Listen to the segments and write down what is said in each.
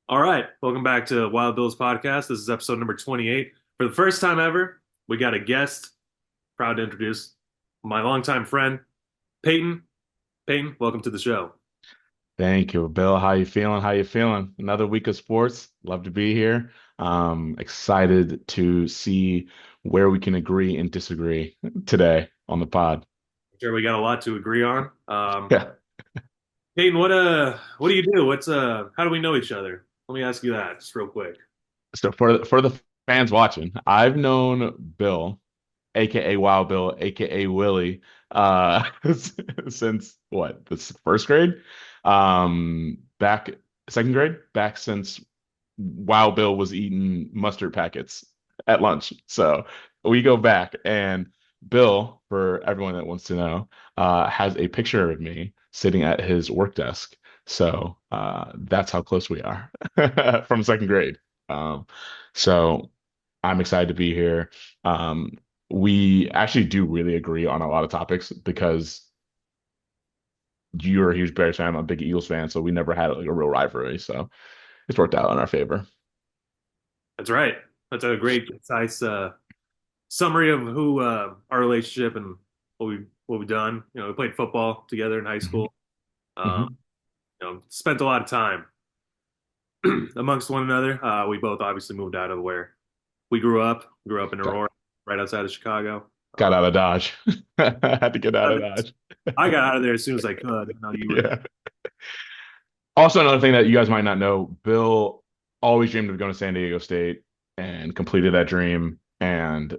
All right, welcome back to Wild Bills Podcast. This is episode number 28. For the first time ever, we got a guest. Proud to introduce my longtime friend, Peyton. Peyton, welcome to the show. Thank you, Bill. How you feeling? How you feeling? Another week of sports. Love to be here. Excited to see where we can agree and disagree today on the pod. I'm sure we got a lot to agree on. Yeah. Peyton, what do you do? How do we know each other? Let me ask you that just real quick. So for the fans watching, I've known Bill, aka Wild Bill, aka Willie, since what? This first grade? Back second grade? Back since Wild Bill was eating mustard packets at lunch. So we go back, and Bill, for everyone that wants to know, has a picture of me sitting at his work desk. So that's how close we are from second grade. Um, so I'm excited to be here. Um, we actually do really agree on a lot of topics because you're a huge Bears fan, I'm a big Eagles fan, so we never had like a real rivalry. So it's worked out in our favor. That's right. That's a great, concise summary of who our relationship and what we've done. We played football together in high Mhm. school. Um, Mhm. spent a lot of time amongst one another. We both obviously moved out of where we grew up in Got, Aurora, right outside of Chicago. got out of Dodge. Had to get out of Dodge. I got out of there as soon as I could. I know you were. Yeah. Also, another thing that you guys might not know, Bill always dreamed of going to San Diego State and completed that dream. And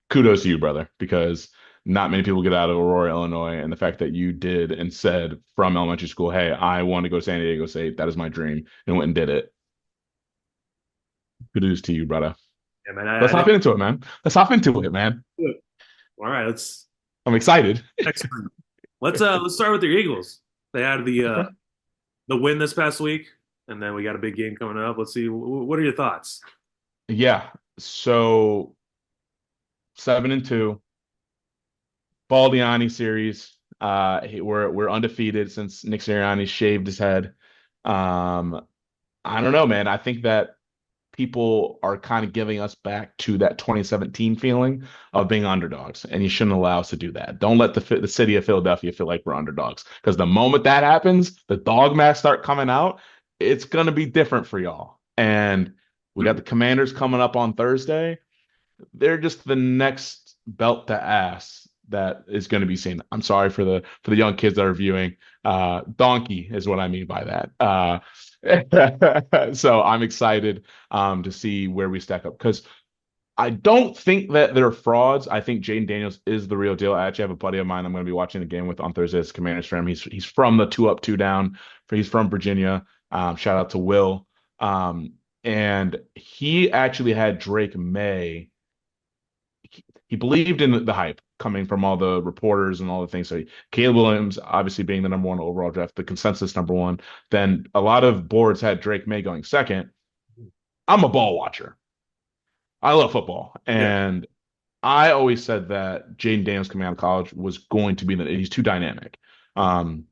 kudos to you, brother, because not many people get out of Aurora, Illinois. And the fact that you did and said from elementary school, hey, I want to go to San Diego State. That is my dream. And went and did it. Kudos to you, brother. Yeah, man. Let's I think. hop into it, man. Let's hop into it, man. All right, let's I'm excited. next. Let's start with the Eagles. They had Okay. the win this past week, and then we got a big game coming up. Let's see. What are your thoughts? Yeah. So 7-2. Baldiani series. We're undefeated since Nick Sirianni shaved his head. Um, I don't know, man. I think that people are kind of giving us back to that 2017 feeling of being underdogs, and you shouldn't allow us to do that. Don't let the city of Philadelphia feel like we're underdogs, because the moment that happens, the dog masks start coming out. It's gonna be different for y'all. And we got the Commanders coming up on Thursday. They're just the next belt to ass that is going to be seen. I'm sorry for the young kids that are viewing. Donkey is what I mean by that. So I'm excited to see where we stack up because I don't think that they're frauds. I think Jaden Daniels is the real deal. I actually have a buddy of mine I'm going to be watching the game with on Thursday. It's Commanders for him. He's from the two up, two down. He's from Virginia. Shout out to Will. And he actually had Drake May he believed in the hype coming from all the reporters and all the things. So Caleb Williams, obviously being the number one overall draft, the consensus number one. Then a lot of boards had Drake May going second. I'm a ball watcher. I love football, Yeah, and I always said that Jaden Daniels coming out of college was going to be that he's too dynamic. Um,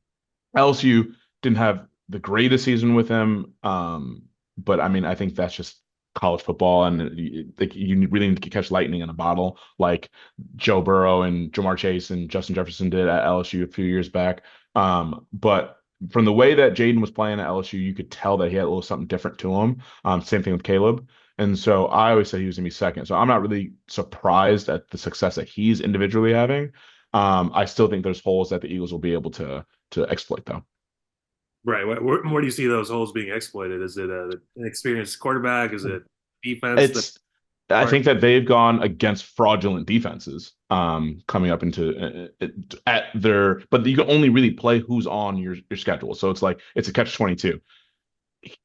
LSU didn't have the greatest season with him, but I mean, I think that's just college football, and like you really need to catch lightning in a bottle, like Joe Burrow and Jamar Chase and Justin Jefferson did at LSU a few years back. But from the way that Jaden was playing at LSU, you could tell that he had a little something different to him. Same thing with Caleb. And so I always said he was gonna be second. So I'm not really surprised at the success that he's individually having. I still think there's holes that the Eagles will be able to exploit though. right. Where do you see those holes being exploited? Is it an experienced quarterback? Is it defense that It's I aren't? think that they've gone against fraudulent defenses coming up into at their but you can only really play who's on your schedule. So it's like it's a catch 22.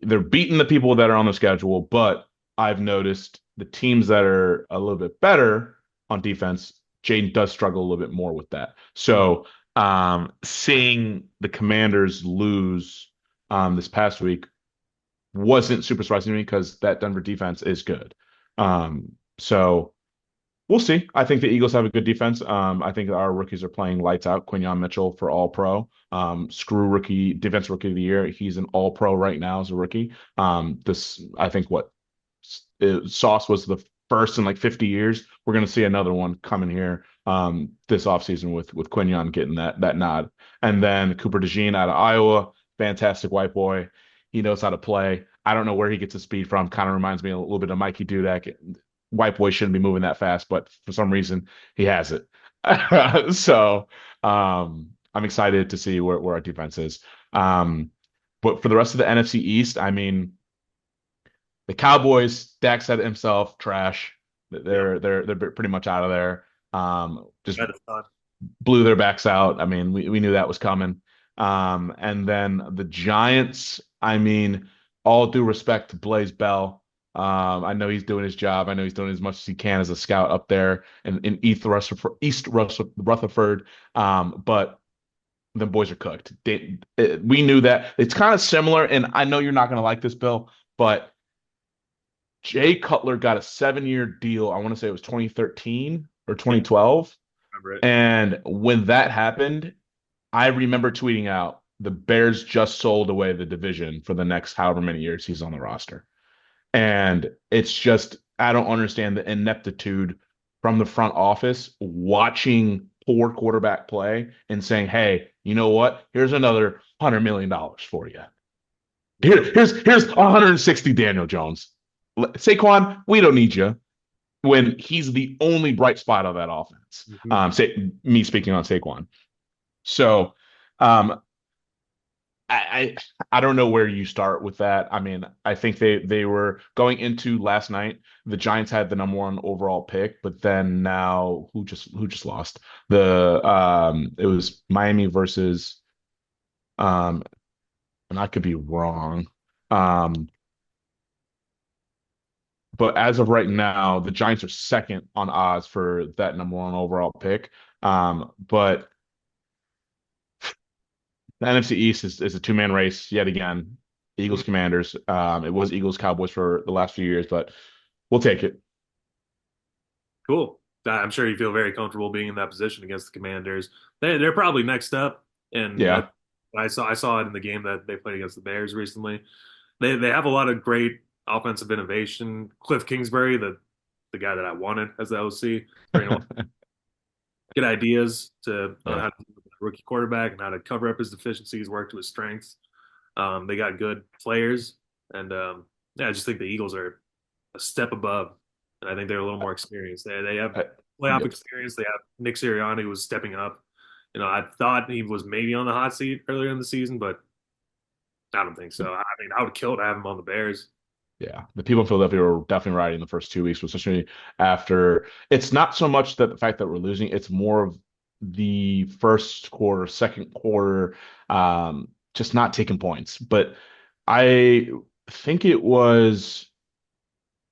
They're beating the people that are on the schedule, but I've noticed the teams that are a little bit better on defense, Jaden does struggle a little bit more with that. So seeing the Commanders lose this past week wasn't super surprising to me because that Denver defense is good. So We'll see. I think the Eagles have a good defense. I think our rookies are playing lights out. Quinyon Mitchell for All Pro. Screw rookie defense rookie of the year. He's an All Pro right now as a rookie. This I think what Sauce was the first in like 50 years. We're gonna see another one coming here this offseason with Quinyon getting that nod. And then Cooper DeJean out of Iowa, fantastic white boy. He knows how to play. I don't know where he gets his speed from. Kind of reminds me a little bit of Mikey Dudek. White boy shouldn't be moving that fast, but for some reason he has it. So I'm excited to see where our defense is. But for the rest of the NFC East, I mean, the Cowboys, Dak said it himself, trash. Yeah, They're pretty much out of there. Just that is fun. blew their backs out. I mean, we knew that was coming. And then the Giants, I mean, all due respect to Blaze Bell. I know he's doing his job. I know he's doing as much as he can as a scout up there in East Rutherford. But the boys are cooked. We knew that. It's kind of similar, and I know you're not going to like this, Bill, but Jay Cutler got a 7-year deal. I want to say it was 2013 or Yeah, 2012. remember it. And when that happened, I remember tweeting out the Bears just sold away the division for the next however many years he's on the roster. And it's just, I don't understand the ineptitude from the front office watching poor quarterback play and saying, hey, you know what? Here's another $100 million for you. Yeah. Here's 160 Daniel Jones. Saquon, we don't need you when he's the only bright spot of that offense. Mhm. Say me speaking on Saquon. So um, I I don't know where you start with that. I mean, I think they were going into last night. The Giants had the number one overall pick, but then now who just lost? The it was Miami versus and I could be wrong. Um, but as of right now, the Giants are second on odds for that number one overall pick. But the NFC East is a two-man race yet again. Eagles Mhm. Commanders. It was Eagles Cowboys for the last few years, but we'll take it. Cool. I'm sure you feel very comfortable being in that position against the Commanders. They're probably next up, and Yeah. I saw it in the game that they played against the Bears recently. They have a lot of great offensive innovation. Cliff Kingsbury, the guy that I wanted as the OC, bringing a lot of good ideas to on Yeah. how to deal with a rookie quarterback and how to cover up his deficiencies, work to his strengths. They got good players, and yeah, I just think the Eagles are a step above, and I think they're a little more experienced. They have I- playoff Yep. experience. They have Nick Sirianni who was stepping up. I thought he was maybe on the hot seat earlier in the season, but I don't think so. I mean, I would kill to have him on the Bears. Yeah. The people in Philadelphia were definitely riding the first 2 weeks, especially after it's not so much that the fact that we're losing, it's more of the first quarter, second quarter, just not taking points. But I think it was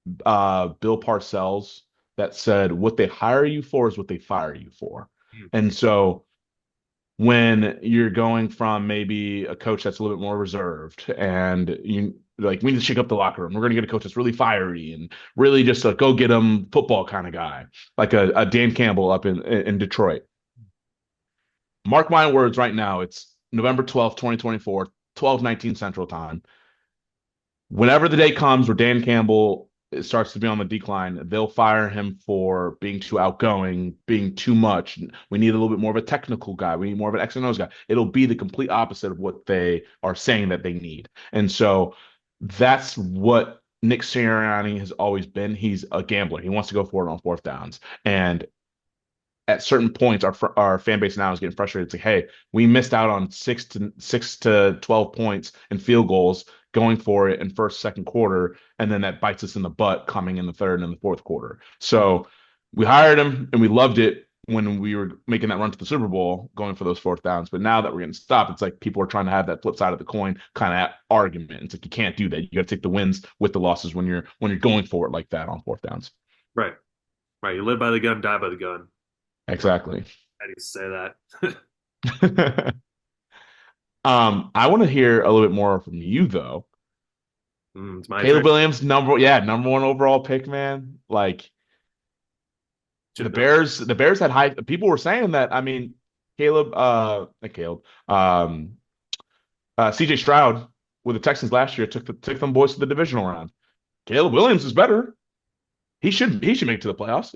Bill Parcells that said what they hire you for is what they fire you for. And so when you're going from maybe a coach that's a little bit more reserved and you like we need to shake up the locker room. We're going to get a coach that's really fiery and really just a go get 'em football kind of guy, like a Dan Campbell up in Detroit. Mark my words right now, it's November 12th, 2024, 12:19 Central Time. Whenever the day comes where Dan Campbell starts to be on the decline, they'll fire him for being too outgoing, being too much. We need a little bit more of a technical guy. We need more of an X and O's guy. It'll be the complete opposite of what they are saying that they need. And so that's what Nick Sirianni has always been. He's a gambler. He wants to go for it on fourth downs. And at certain points, our fan base now is getting frustrated. It's like, hey, we missed out on 6 to 12 points and field goals going for it in first, second quarter, and then that bites us in the butt coming in the third and the fourth quarter. So we hired him and we loved it when we were making that run to the Super Bowl, going for those fourth downs. But now that we're getting stopped, it's like people are trying to have that flip side of the coin kind of argument. It's like you can't do that. You got to take the wins with the losses when you're going for it like that on fourth downs. Right, right. You live by the gun, die by the gun. Exactly. How do you say that? I want to hear a little bit more from you though. It's my turn. Caleb Williams, number one overall pick, man. Like The Bears had high. People were saying that. I mean, Caleb, not Caleb, CJ Stroud with the Texans last year took them boys to the divisional round. Caleb Williams is better. He should make it to the playoffs.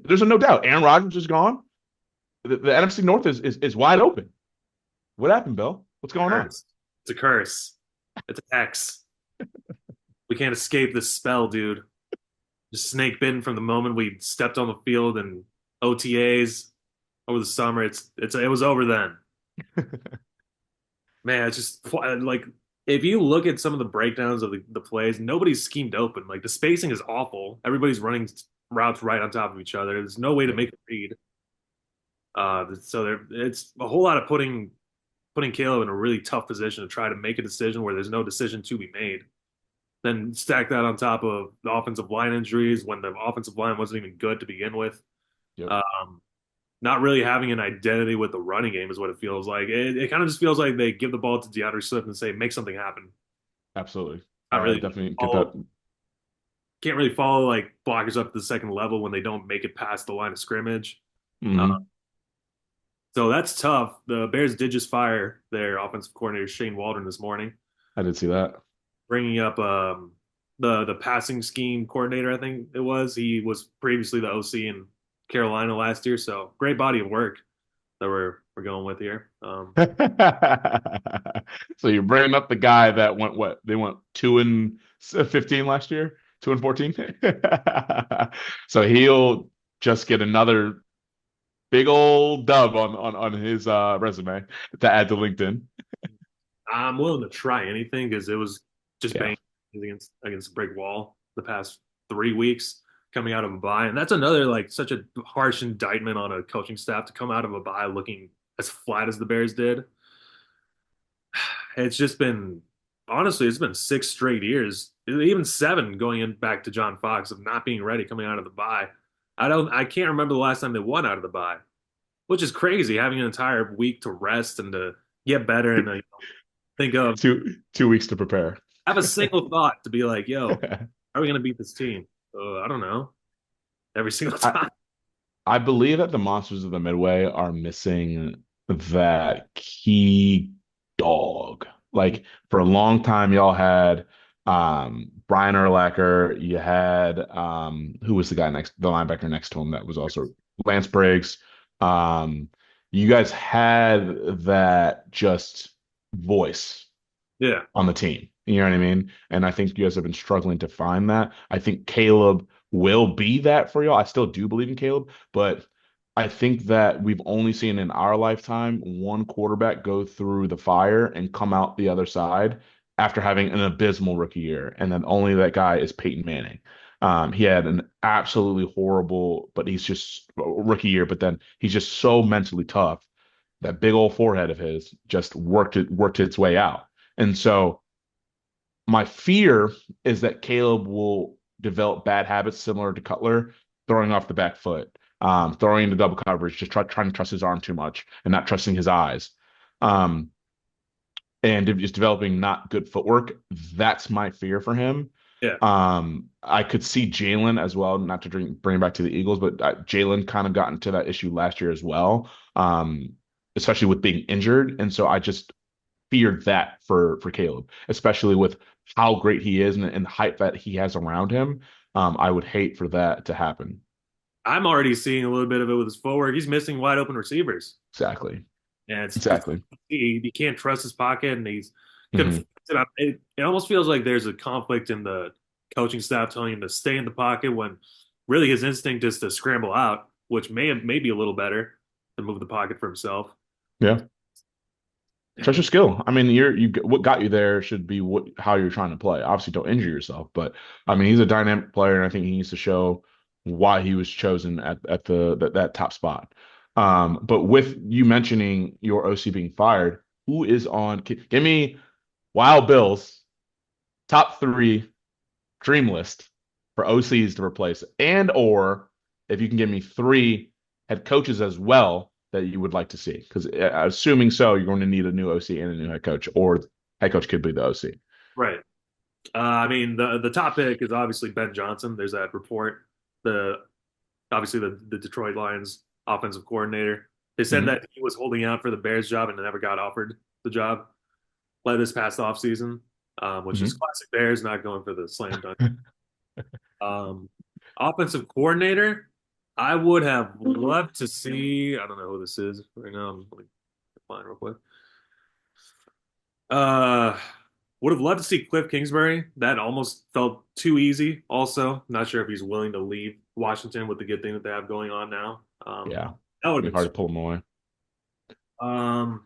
There's no doubt. Aaron Rodgers is gone. The NFC North is wide open. What happened, Bill? What's going on? Curse. It's a curse. It's a hex. We can't escape this spell, dude. Just snake bitten from the moment we stepped on the field and OTAs over the summer. It was over then. Man, it's just like if you look at some of the breakdowns of the plays, nobody's schemed open. Like the spacing is awful. Everybody's running routes right on top of each other. There's no way to Yeah, make a read. It's a whole lot of putting Caleb in a really tough position to try to make a decision where there's no decision to be made. Then stack that on top of the offensive line injuries when the offensive line wasn't even good to begin with. yep, Um, Not really having an identity with the running game is what it feels like. It kind of just feels like they give the ball to DeAndre Swift and say, make something happen. absolutely. Not really Definitely get that. follow, can't really follow like blockers up to the second level when they don't make it past the line of scrimmage. Uh, Hmm. so that's tough. The Bears did just fire their offensive coordinator Shane Waldron this morning, I did see that. bringing up the passing scheme coordinator. I think it was. He was previously the OC in Carolina last year. So great body of work that we're going with here. So you're bringing up the guy that went what? They went 2-15 last year, 2-14. So he'll just get another big old dub on his resume to add to LinkedIn. I'm willing to try anything because it was just Yeah. banging against a brick wall the past 3 weeks coming out of a bye, and that's another like such a harsh indictment on a coaching staff to come out of a bye looking as flat as the Bears did. It's just been honestly, it's been 6 straight years, even seven going in back to John Fox of not being ready coming out of the bye. I can't remember the last time they won out of the bye, which is crazy having an entire week to rest and to get better and think of Two weeks to prepare. have a single thought to be like, yo, how are we going to beat this team? I don't know. Every single I, time. I believe that the Monsters of the Midway are missing that key dog. Like for a long time, y'all had Brian Urlacher. You had who was the linebacker next to him that was also Lance Briggs. Um, you guys had that just voice Yeah. on the team. You know what I mean? And I think you guys have been struggling to find that. I think Caleb will be that for y'all. I still do believe in Caleb, but I think that we've only seen in our lifetime one quarterback go through the fire and come out the other side after having an abysmal rookie year. And then only that guy is Peyton Manning. He had an absolutely horrible, but he's just rookie year, but then he's just so mentally tough. That big old forehead of his just worked its way out. And so my fear is that Caleb will develop bad habits similar to Cutler, throwing off the back foot, throwing into double coverage, just trying to trust his arm too much and not trusting his eyes, um, and just developing not good footwork. That's my fear for him. Yeah. I could see Jalen as well, not to bring back to the Eagles, but Jalen kind of got into that issue last year as well, especially with being injured. And so I just feared that for Caleb, especially with how great he is and the hype that he has around him. I would hate for that to happen. I'm already seeing a little bit of it with his footwork. He's missing wide open receivers. Exactly. And it's Exactly. he can't trust his pocket and he's Hmm. conflicted. It almost feels like there's a conflict in the coaching staff telling him to stay in the pocket when really his instinct is to scramble out, which may be a little better to move the pocket for himself. Yeah. Trust your skill. I mean, what got you there should be how you're trying to play. Obviously, don't injure yourself, but I mean, he's a dynamic player, and I think he needs to show why he was chosen at that top spot. But with you mentioning your OC being fired, who is on? Give me Wild Bill's top three dream list for OCs to replace, and or if you can give me three head coaches as well that you would like to see. Because assuming so, you're going to need a new OC and a new head coach, or head coach could be the OC. Right. I mean, the top pick is obviously Ben Johnson. There's that report. The obviously the Detroit Lions offensive coordinator. They said Hmm. that he was holding out for the Bears job and never got offered the job like this past offseason, which is Hmm. classic Bears not going for the slam dunk. Um, Offensive coordinator, I would have loved to see. I don't know who this is right now. I'm like, fine real quick. Uh, would have loved to see Cliff Kingsbury. That almost felt too easy. Also, not sure if he's willing to leave Washington with the good thing that they have going on now. Yeah, That would be have hard to pull them away. been.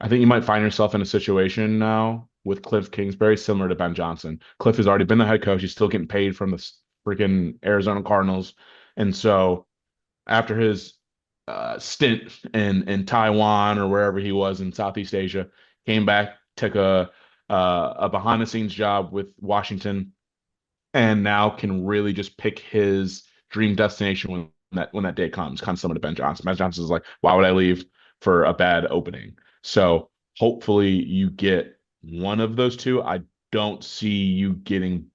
I think you might find yourself in a situation now with Cliff Kingsbury similar to Ben Johnson. Cliff has already been the head coach. He's still getting paid from the freaking Arizona Cardinals. And so after his stint in Taiwan or wherever he was in Southeast Asia, came back, took a behind the scenes job with Washington, and now can really just pick his dream destination when that day comes. Kind of similar to Ben Johnson. Ben Johnson is like, why would I leave for a bad opening? So hopefully you get one of those two. I don't see you getting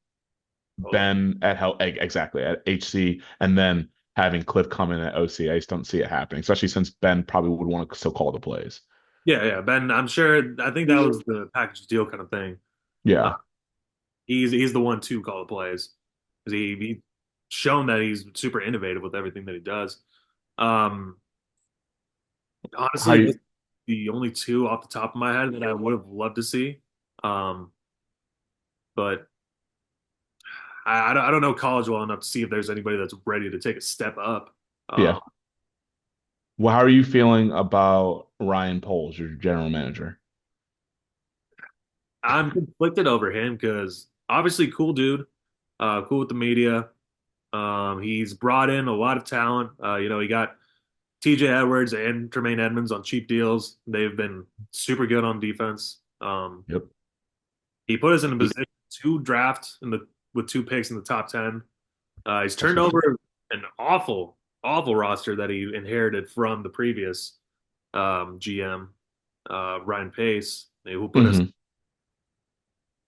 Ben at hell exactly at HC and then having Cliff come in at OC. I just don't see it happening, especially since Ben probably would want to still call the plays. Yeah, yeah, Ben. I'm sure. I think that was the package deal kind of thing. Uh, Yeah. he's the one to call the plays because he's shown that he's super innovative with everything that he does. Um, How Honestly, those you, are the only two off the top of my head that I would have loved to see. Um, but I don't know college well enough to see if there's anybody that's ready to take a step up. yeah. Um, Well, how are you feeling about Ryan Poles, your general manager? I'm conflicted over him because obviously cool dude, cool with the media. He's brought in a lot of talent. He got TJ Edwards and Tremaine Edmonds on cheap deals. They've been super good on defense. Yep. He put us in a He- position to draft with two picks in the top 10. He's That's turned good. over an awful roster that he inherited from the previous GM, Ryan Pace, who put us. Hmm.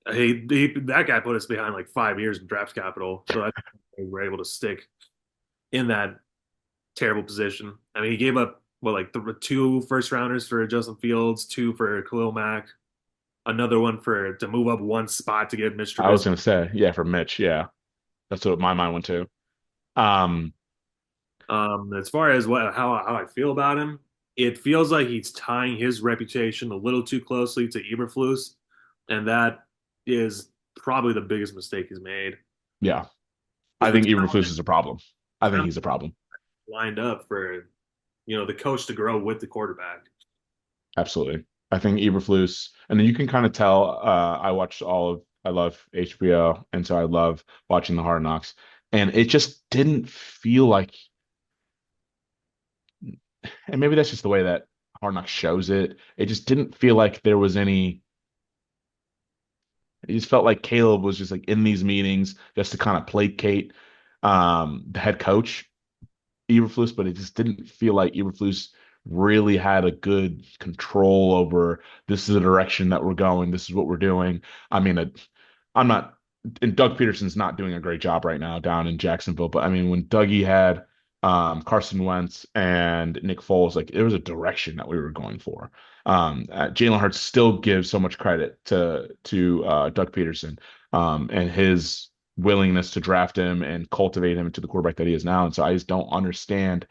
That guy put us behind like 5 years in draft capital, so that we were able to stick in that terrible position. I mean, he gave up like two first rounders for Justin Fields, two for Khalil Mack, another one for to move up one spot to get Mitch I was Trubisky. gonna say, yeah, for Mitch, yeah. That's what my mind went to. Um, As far as how I feel about him, it feels like he's tying his reputation a little too closely to Eberflus, and that is probably the biggest mistake he's made. yeah. I Because the think Eberflus is a problem. I think talent he's a problem. lined up for the coach to grow with the quarterback. Absolutely. I think Eberflus, and then you can kind of tell, I love HBO, and so I love watching the Hard Knocks. And it just didn't feel like, and maybe that's just the way that Hard Knocks shows it. It just didn't feel like there was any, it just felt like Caleb was just like in these meetings just to kind of placate the head coach, Eberflus, but it just didn't feel like Eberflus really had a good control over this is the direction that we're going. This is what we're doing. I mean, I'm not, and Doug Peterson's not doing a great job right now down in Jacksonville, but I mean, when Dougie had Carson Wentz and Nick Foles, like there was a direction that we were going for. Jalen Hurts still gives so much credit to Doug Peterson and his willingness to draft him and cultivate him into the quarterback that he is now. And so I just don't understand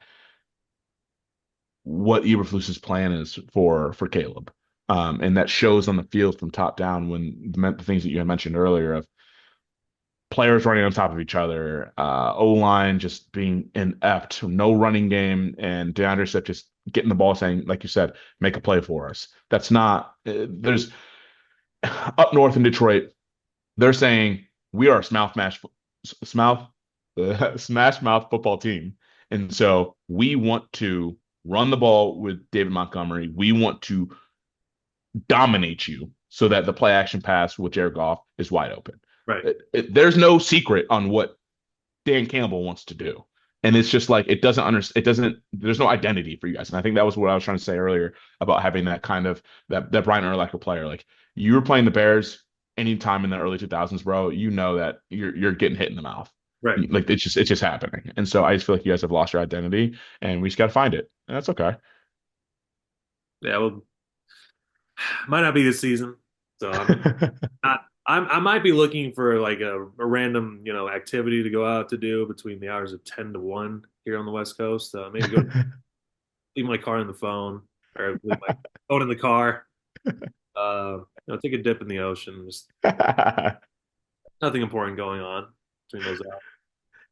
what Eberflus's plan is for Caleb. And that shows on the field from top down when the things that you had mentioned earlier of players running on top of each other, O line just being inept, no running game, and DeAndre Swift just getting the ball saying, like you said, make a play for us. That's not, there's up north in Detroit, they're saying we are a smouth, smash mouth football team. And so we want to run the ball with David Montgomery. We want to dominate you so that the play action pass with Jared Goff is wide open. Right. There's no secret on what Dan Campbell wants to do. And it's just like it doesn't there's no identity for you guys. And I think that was what I was trying to say earlier about having that kind of that Brian Urlacher player. Like you were playing the Bears anytime in the early 2000s, bro, you know that you're getting hit in the mouth. Right. Like it's just happening. And so I just feel like you guys have lost your identity, and we just got to find it. And that's okay. Yeah. Well, might not be this season. So I'm not. I might be looking for like a random activity to go out to do between the hours of 10 to 1 here on the West Coast. Maybe go leave my car in the phone or leave my phone in the car. Take a dip in the ocean. Just nothing important going on between those hours.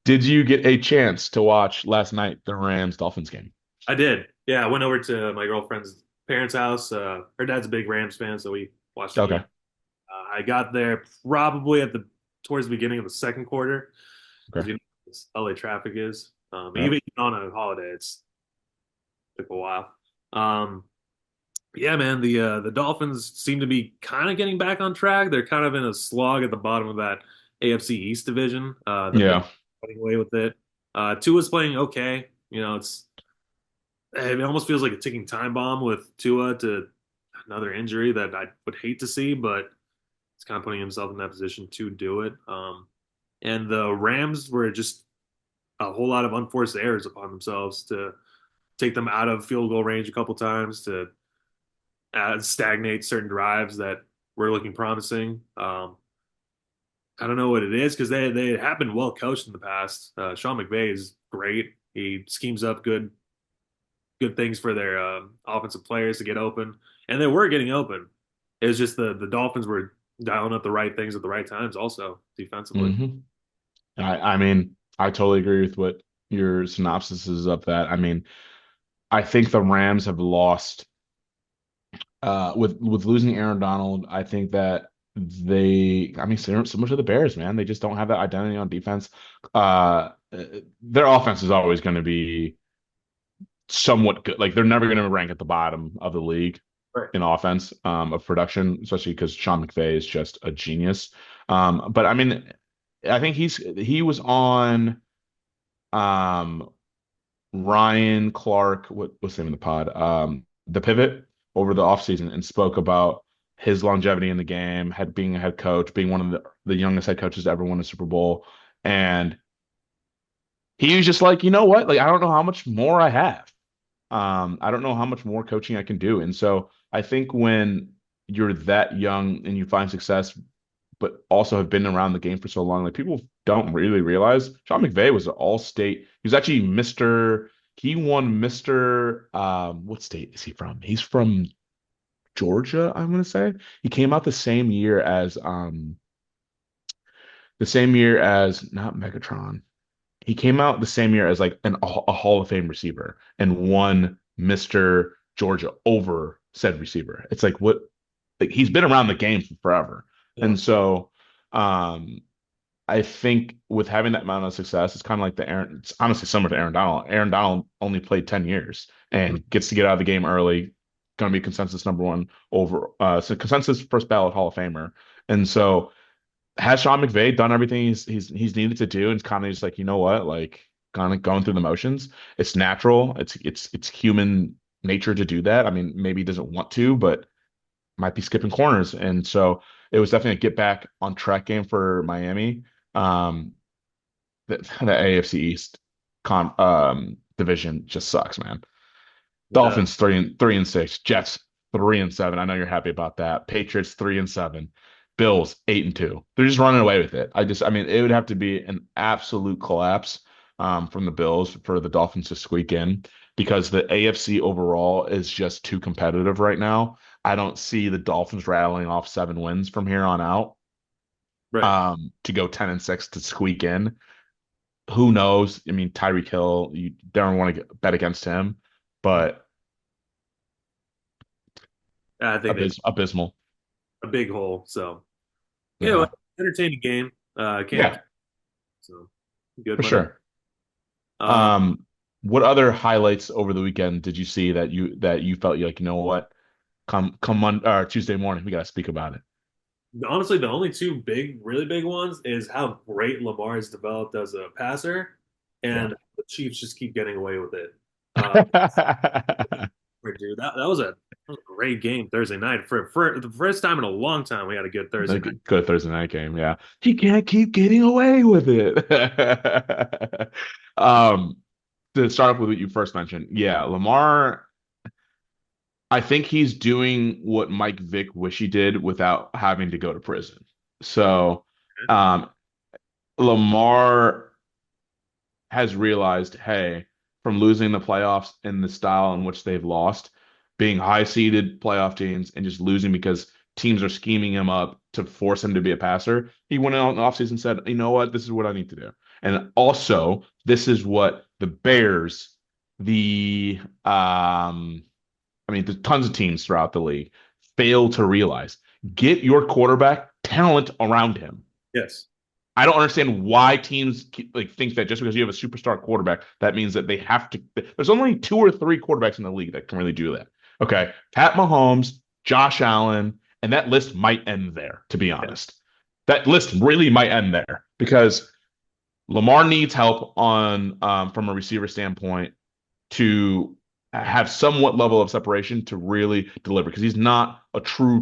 Did you get a chance to watch last night the Rams Dolphins game? I did. Yeah, I went over to my girlfriend's parents' house. Her dad's a big Rams fan, so we watched the game. Okay. I got there probably towards the beginning of the second quarter because Okay. this LA traffic is. Yep. Even on a holiday, it's took a while. Um, yeah, man, the Dolphins seem to be kind of getting back on track. They're kind of in a slog at the bottom of that AFC East division. The Bills Yeah. getting away with it. Tua's playing okay. It almost feels like a ticking time bomb with Tua to another injury that I would hate to see, but he's kind of putting himself in that position to do it. And the Rams were just a whole lot of unforced errors upon themselves to take them out of field goal range a couple times to stagnate certain drives that were looking promising. I don't know what it is because they have been well coached in the past. Sean McVay is great. He schemes up good things for their offensive players to get open, and they were getting open. It was just the Dolphins were dialing up the right things at the right times, also defensively. hmm I mean, I totally agree with what your synopsis is of that. I mean, I think the Rams have lost with losing Aaron Donald. I think that I mean, similar to the Bears, man. They just don't have that identity on defense. Their offense is always going to be somewhat good. Like they're never going to rank at the bottom of the league Right. in offense of production, especially because Sean McVay is just a genius. But I mean, I think he was on um, Ryan Clark, what's the name of the pod? The Pivot over the offseason and spoke about his longevity in the game, had being a head coach, being one of the youngest head coaches to ever win a Super Bowl. And he was just like, you know what? Like, I don't know how much more I have. I don't know how much more coaching I can do. And so I think when you're that young and you find success, but also have been around the game for so long, like people don't really realize Sean McVay was an all-state. He was actually he won Mr. What state is he from? He's from Georgia, I'm gonna say. He came out the same year as not Megatron. He came out the same year as like a Hall of Fame receiver and won Mr. Georgia over said receiver. It's like what like he's been around the game for forever. Yeah. And so um I think with having that amount of success, it's kind of like it's honestly similar to Aaron Donald. Aaron Donald only played 10 years Mhm. and gets to get out of the game early, gonna be consensus number one over so consensus first ballot Hall of Famer. And so has Sean McVay done everything he's needed to do and it's kind of just like, you know what, like kind of going through the motions. It's natural. It's human nature to do that. I mean, maybe he doesn't want to, but might be skipping corners. And so it was definitely a get back on track game for Miami. Um, the AFC East division just sucks, man. It does. Dolphins 3-6, Jets 3-7. I know you're happy about that. Patriots 3-7, Bills 8-2. They're just running away with it. I mean, it would have to be an absolute collapse from the Bills for the Dolphins to squeak in because the AFC overall is just too competitive right now. I don't see the Dolphins rattling off 7 wins from here on out Right. to go 10-6 to squeak in. Who knows? I mean, Tyreek Hill, you don't want to bet against him, Mhm. but I think they abysmal. a big hole. So yeah, well, Yeah, entertaining game. Can't yeah, so good for Monday. sure. Uh, Um, what other highlights over the weekend did you see that you felt like, you know what, come on Tuesday morning, we gotta speak about it. Honestly, the only two really big ones is how great Lamar has developed as a passer, Yeah. and the Chiefs just keep getting away with it. Uh, dude, that was a was a great game Thursday night. For the first time in a long time, we had a good Thursday Like night. good Thursday night game. Yeah. He can't keep getting away with it. Um, to start off with what you first mentioned, yeah, Lamar, I think he's doing what Mike Vick wish he did without having to go to prison. So, um, Lamar has realized, hey, from losing the playoffs in the style in which they've lost, being high-seeded playoff teams and just losing because teams are scheming him up to force him to be a passer, he went out in the offseason and said, you know what, this is what I need to do. And also, this is what the Bears, the I mean, there's tons of teams throughout the league fail to realize. Get your quarterback talent around him. Yes. I don't understand why teams like think that just because you have a superstar quarterback, that means that they have to. There's only two or three quarterbacks in the league that can really do that. Okay, Pat Mahomes, Josh Allen, and that list might end there. To be Yeah. honest, that list really might end there because Lamar needs help on from a receiver standpoint to have somewhat level of separation to really deliver because he's not a true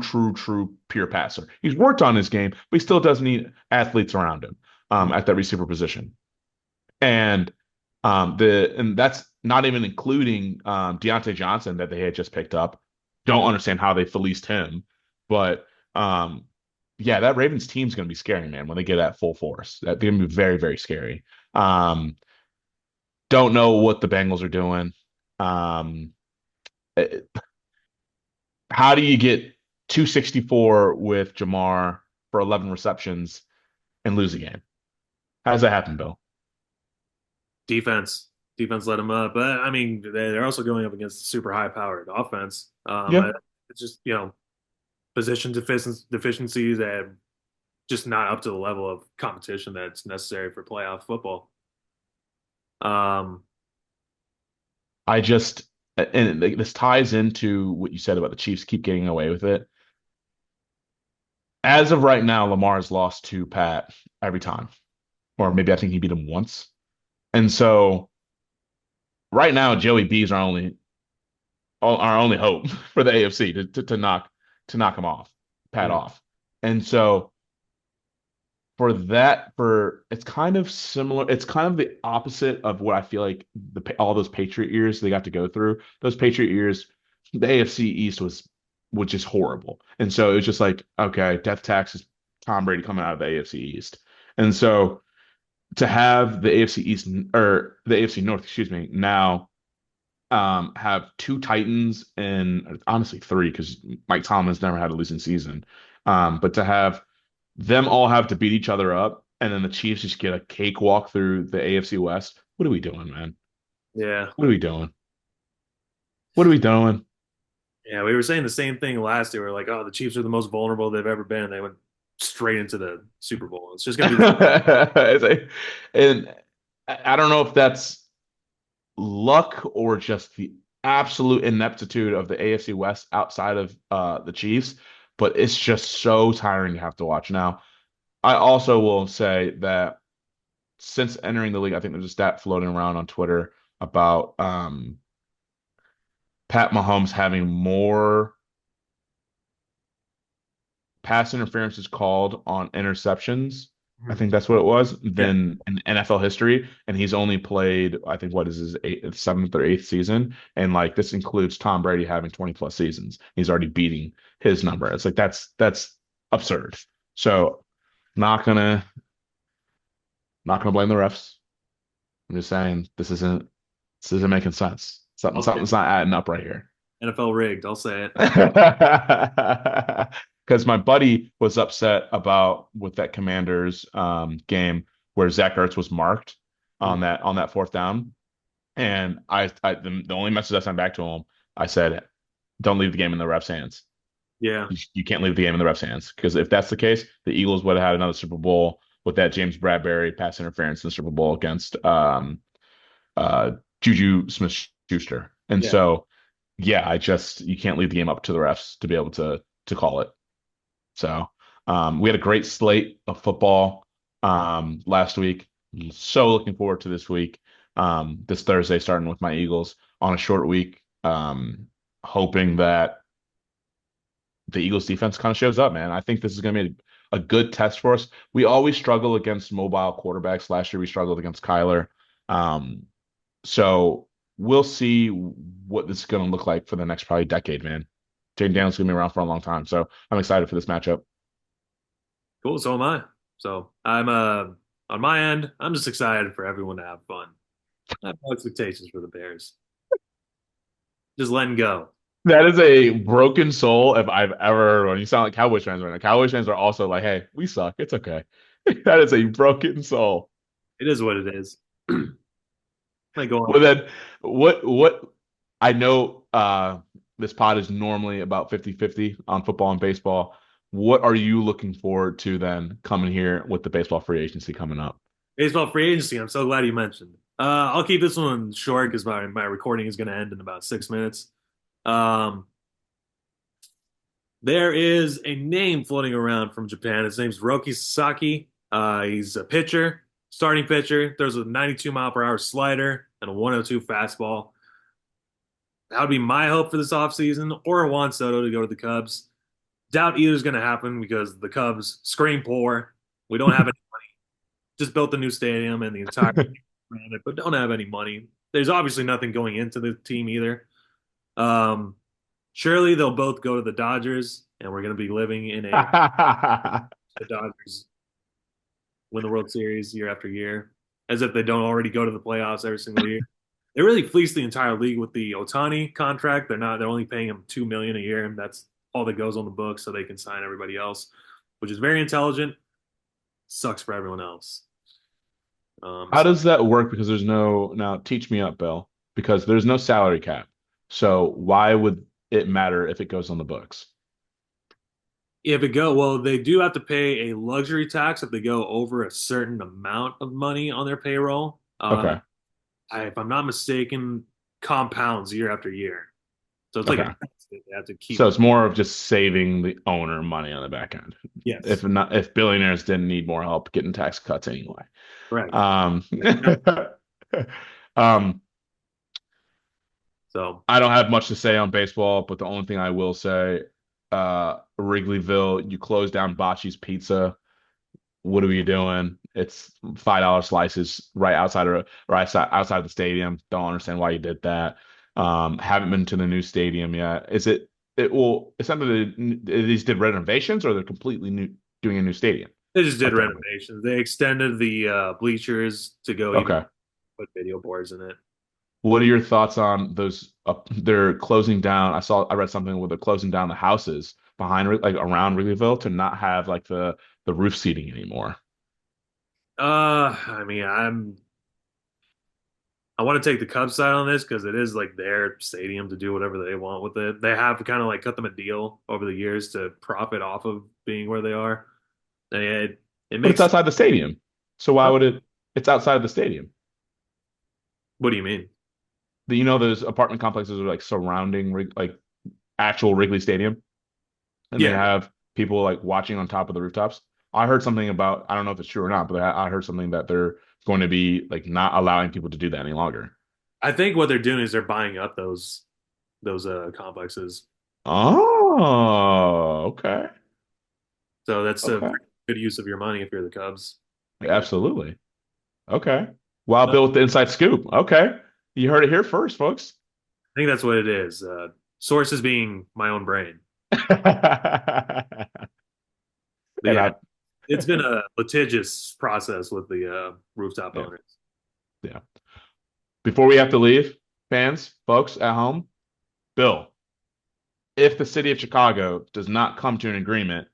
pure passer. He's worked on his game, but he still does need athletes around him at that receiver position. And and that's not even including Deontay Johnson that they had just picked up. Don't understand how they fleeced him, but yeah, that Ravens team's going to be scary, man, when they get at full force. They're going to be very scary. Um, don't know what the Bengals are doing. Um, eh, how do you get 264 with Jamar for 11 receptions and lose a game? How does that happen, Bill? Defense. Defense let them up. But I mean, they're also going up against a super high powered offense. Yeah, It's just, position deficiencies and just not up to the level of competition that's necessary for playoff football. Um, I just and this ties into what you said about the Chiefs keep getting away with it. As of right now, Lamar has lost to Pat every time, or maybe I think he beat him once. And so right now, Joey B is our only hope for the AFC to knock him off, Pat mm, off. And so for that, for it's kind of similar. It's kind of the opposite of what I feel like all those Patriot years they got to go through. Those Patriot years, the AFC East was just horrible, and so it was just like, okay, death tax is Tom Brady coming out of the AFC East, and so to have the AFC East or the AFC North, excuse me, now have two Titans and honestly three because Mike Tomlin's never had a losing season. But to have them all have to beat each other up and then the Chiefs just get a cakewalk through the AFC West. What are we doing, man? yeah. What are we doing? What are we doing? Yeah, we were saying the same thing last year. We're like, oh, the Chiefs are the most vulnerable they've ever been. They went straight into the Super Bowl. It's just going to be And I don't know if that's luck or just the absolute ineptitude of the AFC West outside of the Chiefs, but it's just so tiring to have to watch. Now, I also will say that since entering the league, I think there's a stat floating around on Twitter about Pat Mahomes having more pass interferences called on interceptions. I the think that's what it was yeah, than in NFL history, and he's only played, I think, what is his seventh or eighth season, and like this includes Tom Brady having 20 plus seasons. He's already beating his number. It's like that's absurd. So not gonna not gonna blame the refs. I'm just saying this isn't making sense. okay. Something's not adding up right here. NFL rigged. I'll say it. Because my buddy was upset about with that Commanders game where Zach Ertz was marked on Mhm. that fourth down, and the only message I sent back to him, I said, "Don't leave the game in the refs' hands. Yeah, You can't leave the game in the refs' hands because if that's the case, the Eagles would have had another Super Bowl with that James Bradbury pass interference in the Super Bowl against uh, Juju Smith-Schuster, and yeah. so." Yeah, you can't leave the game up to the refs to be able to call it. So we had a great slate of football last week. So looking forward to this week. This Thursday, starting with my Eagles on a short week. Hoping that the Eagles defense kind of shows up, man. I think this is going to be a good test for us. We always struggle against mobile quarterbacks. Last year we struggled against Kyler. Um, so we'll see what this is going to look like for the next probably decade, man. Jane Daniels going to be around for a long time. So I'm excited for this matchup. Cool, so am I. So I'm on my end, I'm just excited for everyone to have fun. I have no expectations for the Bears. Just letting go. That is a broken soul if I've ever heard one. You sound like Cowboys fans right now. Cowboys fans are also like, hey, we suck. It's okay. That is a broken soul. It is what it is. I go Well on. then, what I know this pod is normally about 50-50 on football and baseball. What are you looking forward to then coming here with the baseball free agency coming up? Baseball free agency. I'm so glad you mentioned. I'll keep this one short because my recording is going to end in about 6 minutes. Um, there is a name floating around from Japan. His name's Roki Sasaki. He's a pitcher, starting pitcher. Throws a 92 mile per hour slider and a 102 fastball. That would be my hope for this offseason, or Juan Soto to go to the Cubs. Doubt either's going to happen because the Cubs scream poor. We don't have any money. Just built a new stadium and the entire around it, but don't have any money. There's obviously nothing going into the team either. Um, Surely they'll both go to the Dodgers, and we're going to be living in a the Dodgers win the World Series year after year, as if they don't already go to the playoffs every single year. They really fleeced the entire league with the Otani contract. They're only paying him $2 million a year, and that's all that goes on the books so they can sign everybody else, which is very intelligent. Sucks for everyone else. How does that work? Because there's no, now teach me up, Bill, because there's no salary cap. So why would it matter if it goes on the books? If it go well, they do have to pay a luxury tax if they go over a certain amount of money on their payroll. Okay. If I'm not mistaken, compounds year after year. So it's like a Okay. tax that they have to keep. So it's more of just saving the owner money on the back end. Yes, If billionaires didn't need more help getting tax cuts anyway. correct. Um, um, So I don't have much to say on baseball, but the only thing I will say, Wrigleyville, you closed down Bocce's Pizza. What are we doing? It's $5 slices outside of the stadium. Don't understand why you did that. Haven't been to the new stadium yet. It's not that they just did renovations or they're completely new doing a new stadium? they just did Like that. renovations. They extended the bleachers to go even Okay. put video boards in it. What are your thoughts on those? They're closing down. I read something where they're closing down the houses behind, like around Wrigleyville, to not have like the roof seating anymore. I mean, I want to take the Cubs side on this because it is like their stadium to do whatever they want with it. They have kind of like cut them a deal over the years to profit off of being where they are. And it But it's makes. outside the stadium, so why would it? It's outside of the stadium. What do you mean? Those apartment complexes are like surrounding like actual Wrigley Stadium, and they Yeah, have people like watching on top of the rooftops. I heard something about, I don't know if it's true or not, but I heard something that they're going to be like not allowing people to do that any longer. I think what they're doing is they're buying up those complexes. Oh, okay. So that's a Okay. pretty good use of your money if you're the Cubs. I guess. Absolutely. Okay. Wow, I Bill with the inside scoop. Okay. You heard it here first, folks. think that's what it is. Sources being my own brain. But And yeah, I, it's been a litigious process with the rooftop yeah, owners. yeah. Before we have to leave, fans, folks at home, Bill, if the city of Chicago does not come to an agreement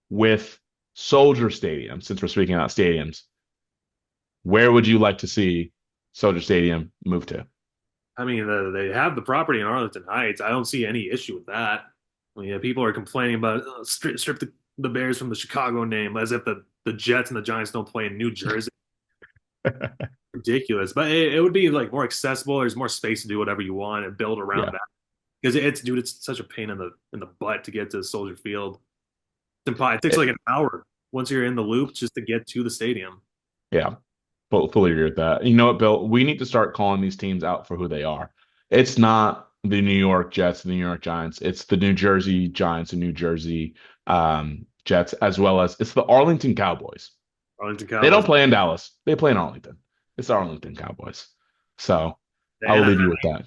with Soldier Stadium, since we're speaking about stadiums, where would you like to see Soldier Stadium move to? I mean, they have the property in Arlington Heights. I don't see any issue with that. I mean, yeah, people are complaining about strip the Bears from the Chicago name as if the Jets and the Giants don't play in New Jersey. Ridiculous. But it would be like more accessible. There's more space to do whatever you want and build around Yeah, that. Because it's such a pain in the butt to get to Soldier Field. It takes like it, an hour once you're in the loop just to get to the stadium. yeah, fully agree with that. You know what, Bill? We need to start calling these teams out for who they are. It's not. the New York Jets and the New York Giants. It's the New Jersey Giants and New Jersey Jets, as well as it's the Arlington Cowboys. Arlington They don't Cowboys, play in Dallas. They play in Arlington. It's the Arlington Cowboys. So the I will leave NFL you with that.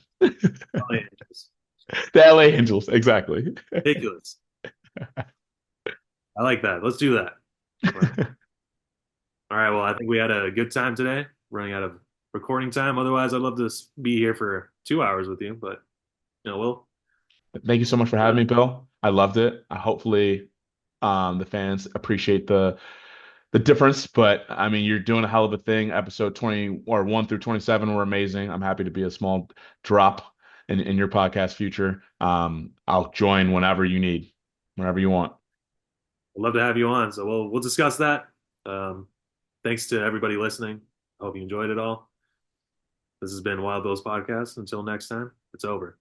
Angels. The LA Angels, exactly. Ridiculous. I like that. Let's do that. All right. Well, I think we had a good time today. Running out of recording time. Otherwise, I'd love to be here for 2 hours with you, but we'll. Thank you so much for having me, Bill. I loved it. Hopefully, the fans appreciate the difference. But I mean, you're doing a hell of a thing. Episode 20 or 1 through 27 were amazing. I'm happy to be a small drop in your podcast future. I'll join whenever you need, whenever you want. I'd love to have you on. So we'll discuss that. Um, Thanks to everybody listening. I hope you enjoyed it all. This has been Wild Bills Podcast. Until next time, it's over.